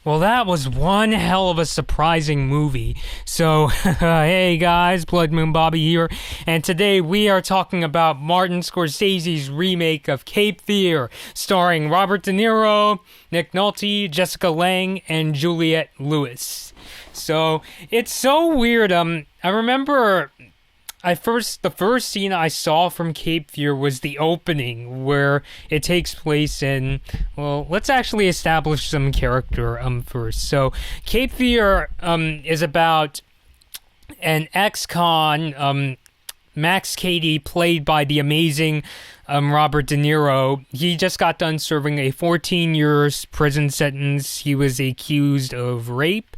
Well, that was one hell of a surprising movie. So, hey guys, Blood Moon Bobby here, and today we are talking about Martin Scorsese's remake of Cape Fear, starring Robert De Niro, Nick Nolte, Jessica Lange, and Juliette Lewis. So, it's so weird. I remember the first scene I saw from Cape Fear was the opening, where it takes place in, well, let's actually establish some character first. So Cape Fear is about an ex-con, Max Cady, played by the amazing Robert De Niro. He just got done serving a 14 years prison sentence. He was accused of rape.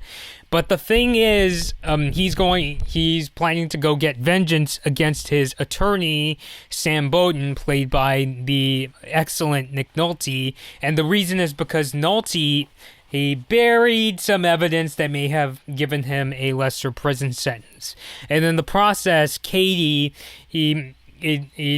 But the thing is, he's planning to go get vengeance against his attorney, Sam Bowden, played by the excellent Nick Nolte. And the reason is because Nolte, he buried some evidence that may have given him a lesser prison sentence. And in the process, Cady, he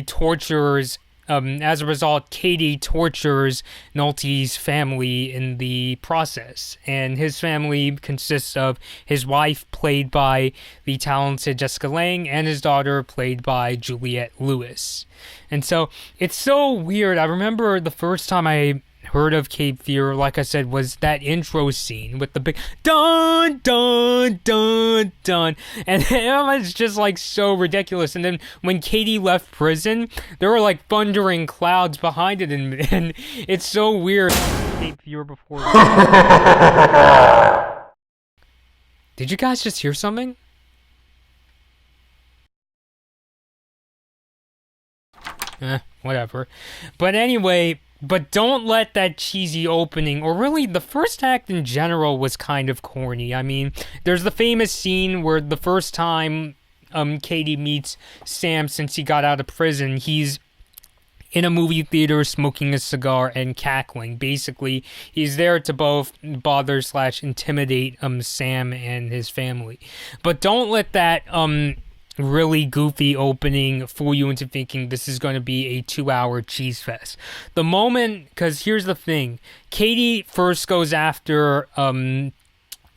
tortures. As a result, Cady tortures Nolte's family in the process, and his family consists of his wife, played by the talented Jessica Lange, and his daughter, played by Juliette Lewis. And so, it's so weird. I remember the first time I heard of Cape Fear, like I said, was that intro scene with the big dun dun dun dun, and it was just like so ridiculous. And then when Cady left prison, there were like thundering clouds behind it, and it's so weird. Cape Fear before. Did you guys just hear something? Whatever. But anyway. But don't let that cheesy opening, or really the first act in general, was kind of corny. I mean, there's the famous scene where the first time Cady meets Sam since he got out of prison, he's in a movie theater smoking a cigar and cackling. Basically, he's there to both bother / intimidate Sam and his family. But don't let that really goofy opening fool you into thinking this is going to be a 2-hour cheese fest. The moment, because here's the thing, Cady first goes after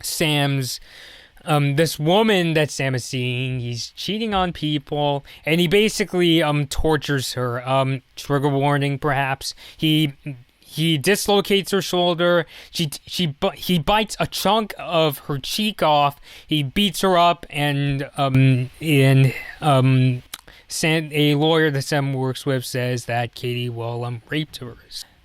Sam's this woman that Sam is seeing. He's cheating on people, and he basically tortures her. Trigger warning, perhaps. He dislocates her shoulder. He bites a chunk of her cheek off. He beats her up, and a lawyer that Sam works with says that Cady raped her.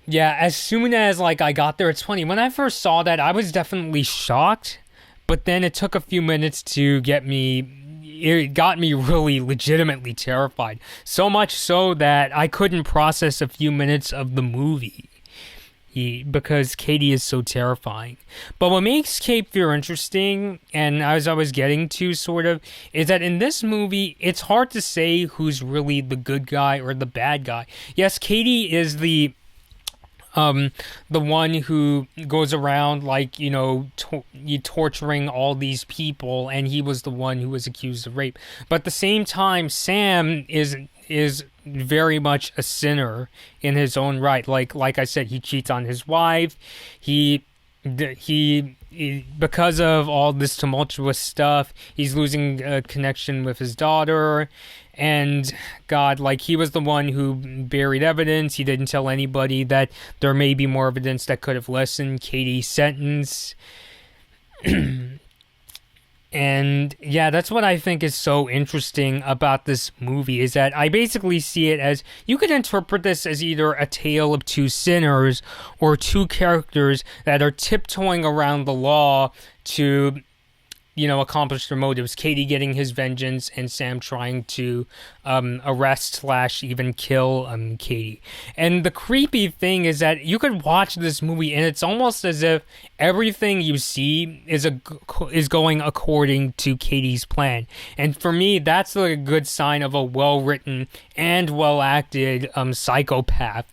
Yeah, as soon as I got there, it's funny. When I first saw that, I was definitely shocked, but then it took a few minutes to get me. It got me really legitimately terrified. So much so that I couldn't process a few minutes of the movie. Because Cady is so terrifying. But what makes Cape Fear interesting, and as I was getting to sort of, is that in this movie, it's hard to say who's really the good guy or the bad guy. Yes, Cady is the one who goes around torturing all these people, and he was the one who was accused of rape. But at the same time, Sam is very much a sinner in his own right. Like I said, he cheats on his wife. He because of all this tumultuous stuff, he's losing a connection with his daughter. And God, he was the one who buried evidence. He didn't tell anybody that there may be more evidence that could have lessened Cady's sentence. And yeah, that's what I think is so interesting about this movie, is that I basically see it as, you could interpret this as either a tale of two sinners or two characters that are tiptoeing around the law to, accomplish their motives. Cady getting his vengeance, and Sam trying to arrest / even kill Cady. And the creepy thing is that you could watch this movie, and it's almost as if everything you see is going according to Cady's plan. And for me, that's a good sign of a well-written and well-acted psychopath,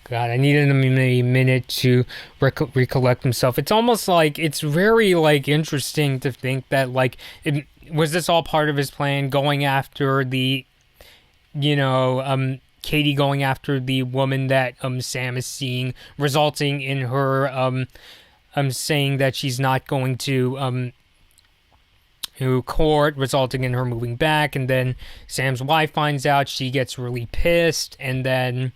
God, I needed him a minute to recollect himself. It's almost it's very, interesting to think that, was this all part of his plan, going after the, Cady going after the woman that Sam is seeing, resulting in her saying that she's not going to court, resulting in her moving back. And then Sam's wife finds out, she gets really pissed, and then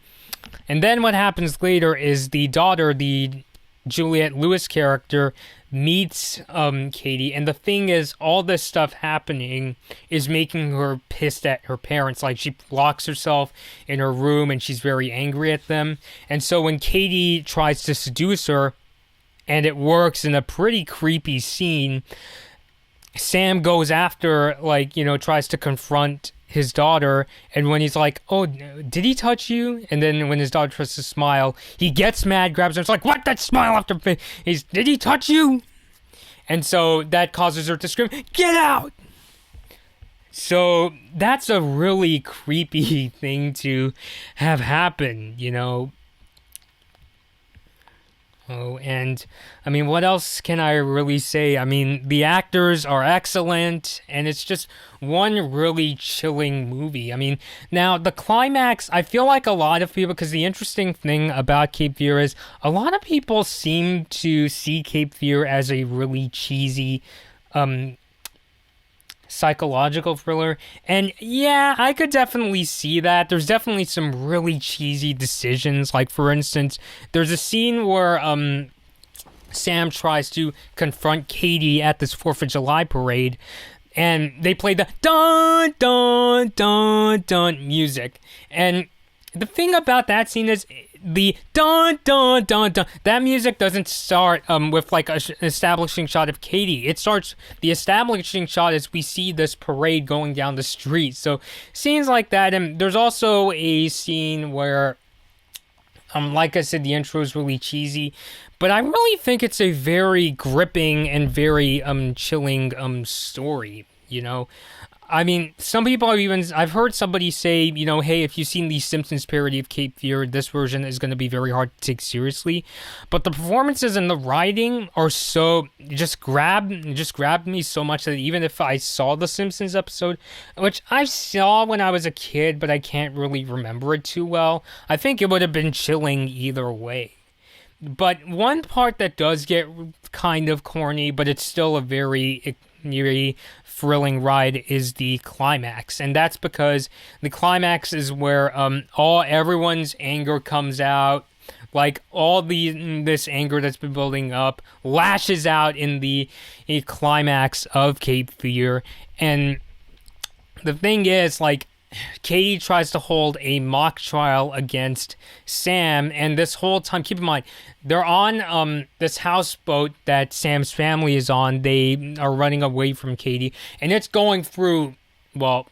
what happens later is the daughter, the Juliette Lewis character, meets Katie, and the thing is, all this stuff happening is making her pissed at her parents. Like, she locks herself in her room and she's very angry at them. And so when Katie tries to seduce her, and it works in a pretty creepy scene, Sam goes after, like, tries to confront his daughter, and when he's like, oh, did he touch you? And then when his daughter tries to smile, he gets mad, grabs her, it's like, what, that smile after did he touch you? And so that causes her to scream, get out! So that's a really creepy thing to have happen, Oh, and I mean, what else can I really say? I mean, the actors are excellent, and it's just one really chilling movie. I mean, now the climax, I feel like a lot of people, because the interesting thing about Cape Fear is a lot of people seem to see Cape Fear as a really cheesy, psychological thriller, and yeah, I could definitely see that. There's definitely some really cheesy decisions, like, for instance, there's a scene where Sam tries to confront Katie at this 4th of July parade, and they play the dun dun dun dun music, and the thing about that scene is the dun dun dun dun, that music doesn't start with like an establishing shot of Katie. It starts, the establishing shot as we see this parade going down the street. So scenes like that. And there's also a scene where like I said, the intro is really cheesy, but I really think it's a very gripping and very chilling story, I mean, some people are even, I've heard somebody say, hey, if you've seen the Simpsons parody of Cape Fear, this version is going to be very hard to take seriously. But the performances and the writing are so, just grabbed me so much that even if I saw the Simpsons episode, which I saw when I was a kid, but I can't really remember it too well, I think it would have been chilling either way. But one part that does get kind of corny, but it's still a very thrilling ride, is the climax. And that's because the climax is where everyone's anger comes out. Like, all this anger that's been building up lashes out in the climax of Cape Fear. And the thing is, like, Katie tries to hold a mock trial against Sam, and this whole time, keep in mind, they're on this houseboat that Sam's family is on. They are running away from Katie, and it's going through,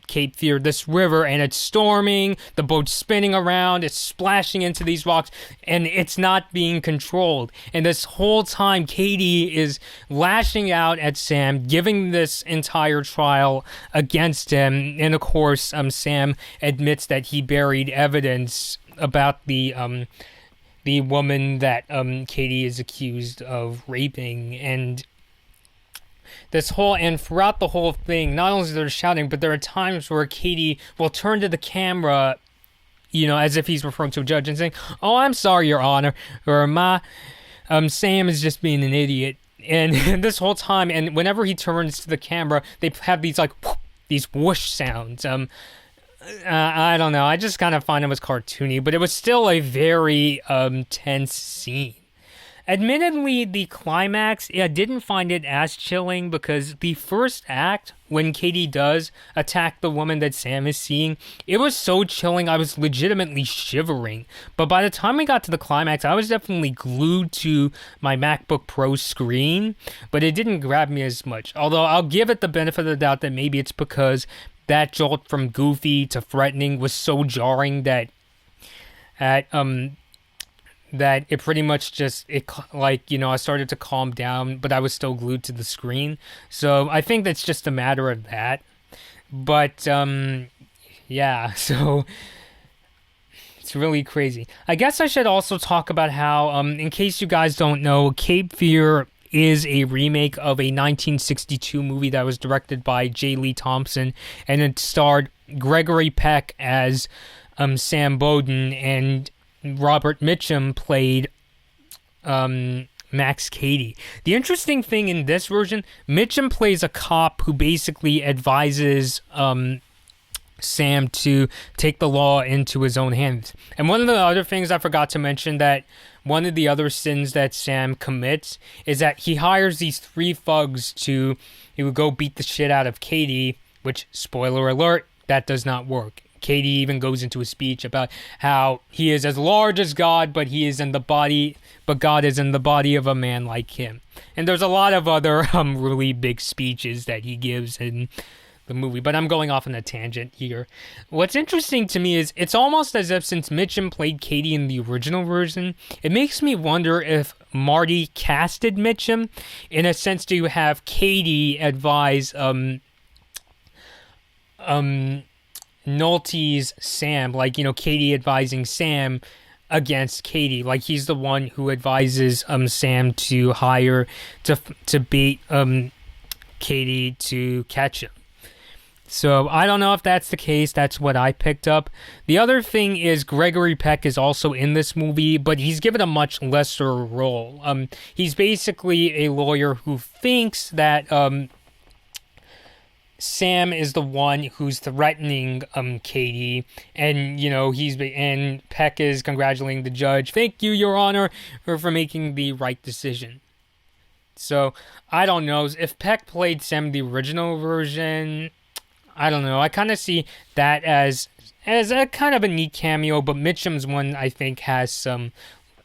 Cape Fear, this river, and it's storming, the boat's spinning around, it's splashing into these rocks, and it's not being controlled. And this whole time, Katie is lashing out at Sam, giving this entire trial against him, and of course, Sam admits that he buried evidence about the woman that Katie is accused of raping, and throughout the whole thing, not only is there shouting, but there are times where Katie will turn to the camera, as if he's referring to a judge, and saying, "Oh, I'm sorry, Your Honor," or Sam is just being an idiot. And this whole time, and whenever he turns to the camera, they have these these whoosh sounds. I don't know. I just kind of find it was cartoony, but it was still a very tense scene. Admittedly, the climax, I didn't find it as chilling, because the first act, when Katie does attack the woman that Sam is seeing, it was so chilling, I was legitimately shivering. But by the time we got to the climax, I was definitely glued to my MacBook Pro screen, but it didn't grab me as much. Although I'll give it the benefit of the doubt that maybe it's because that jolt from goofy to threatening was so jarring that it pretty much just, I started to calm down, but I was still glued to the screen. So I think that's just a matter of that. But, yeah, so it's really crazy. I guess I should also talk about how, in case you guys don't know, Cape Fear is a remake of a 1962 movie that was directed by J. Lee Thompson, and it starred Gregory Peck as Sam Bowden, and Robert Mitchum played Max Cady. The interesting thing in this version, Mitchum plays a cop who basically advises Sam to take the law into his own hands. And one of the other things I forgot to mention, that one of the other sins that Sam commits is that he hires these 3 thugs to go beat the shit out of Cady, which, spoiler alert, that does not work. Cady even goes into a speech about how he is as large as God, but God is in the body of a man like him. And there's a lot of other really big speeches that he gives in the movie, but I'm going off on a tangent here. What's interesting to me is it's almost as if, since Mitchum played Cady in the original version, it makes me wonder if Marty casted Mitchum in a sense to have Cady advise Nolte's Sam, like, Cady advising Sam against Cady, like he's the one who advises Sam to hire to bait Cady to catch him. So I don't know if that's the case. That's what I picked up. The other thing is Gregory Peck is also in this movie, but he's given a much lesser role. He's basically a lawyer who thinks that Sam is the one who's threatening Cady, and and Peck is congratulating the judge. Thank you, Your Honor, for making the right decision. So I don't know if Peck played Sam in the original version. I don't know. I kind of see that as a kind of a neat cameo, but Mitchum's one, I think, has some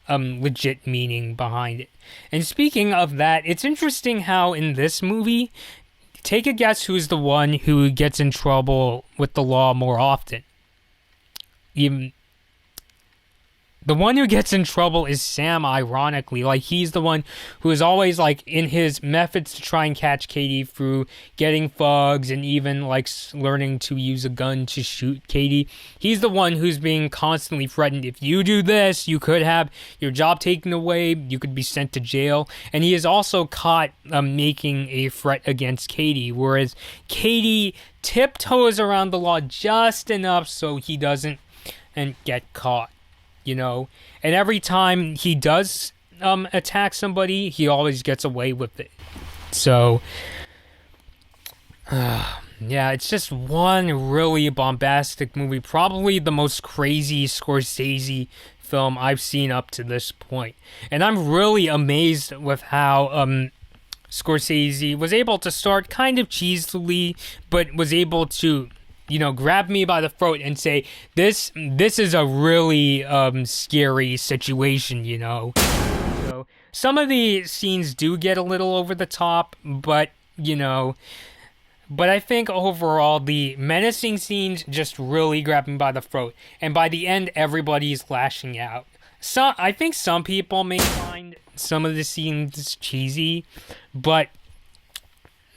legit meaning behind it. And speaking of that, it's interesting how in this movie, take a guess who's the one who gets in trouble with the law more often. The one who gets in trouble is Sam, ironically. Like, he's the one who is always, like, in his methods to try and catch Cady through getting thugs and even, like, learning to use a gun to shoot Cady. He's the one who's being constantly threatened. If you do this, you could have your job taken away. You could be sent to jail. And he is also caught making a threat against Cady, whereas Cady tiptoes around the law just enough so he doesn't get caught. And every time he does attack somebody, he always gets away with it. So, yeah, it's just one really bombastic movie. Probably the most crazy Scorsese film I've seen up to this point. And I'm really amazed with how Scorsese was able to start kind of cheesily, but was able to grab me by the throat and say, this is a really scary situation, So some of the scenes do get a little over the top, but I think overall the menacing scenes just really grab me by the throat. And by the end, everybody's lashing out. So I think some people may find some of the scenes cheesy, but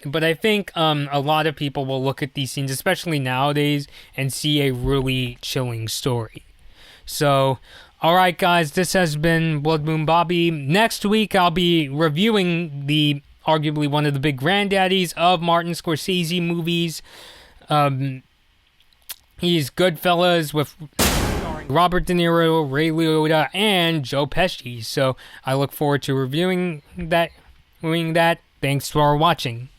I think a lot of people will look at these scenes, especially nowadays, and see a really chilling story. So, alright guys, this has been Blood Moon Bobby. Next week, I'll be reviewing arguably one of the big granddaddies of Martin Scorsese movies. He's Goodfellas with Robert De Niro, Ray Liotta, and Joe Pesci. So, I look forward to reviewing that. Thanks for watching.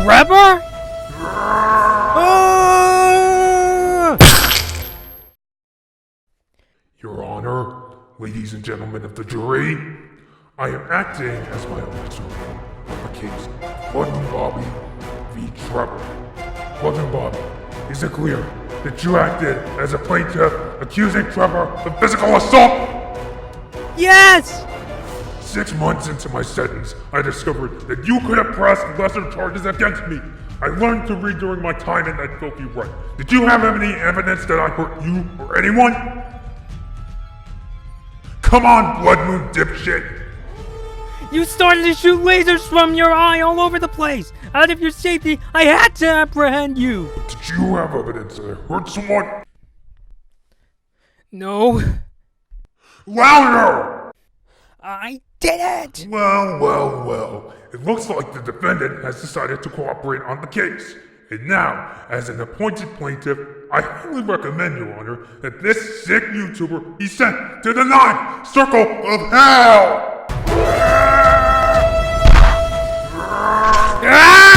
Trebor? Your Honor, ladies and gentlemen of the jury, I am acting as my own attorney on the case of Blood Moon Bobby v. Trebor. Blood Moon Bobby, is it clear that you acted as a plaintiff accusing Trebor of physical assault? Yes! 6 months into my sentence, I discovered that you could have pressed lesser charges against me. I learned to read during my time in that filthy rut. Did you have any evidence that I hurt you or anyone? Come on, Blood Moon dipshit! You started to shoot lasers from your eye all over the place! Out of your safety, I had to apprehend you! Did you have evidence that I hurt someone? No. Louder! I did it! Well. It looks like the defendant has decided to cooperate on the case. And now, as an appointed plaintiff, I highly recommend, Your Honor, that this sick YouTuber be sent to the ninth circle of hell! Ah!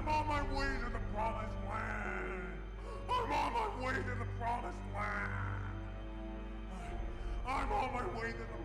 I'm on my way to the promised land! I'm on my way to the promised land! I'm on my way to the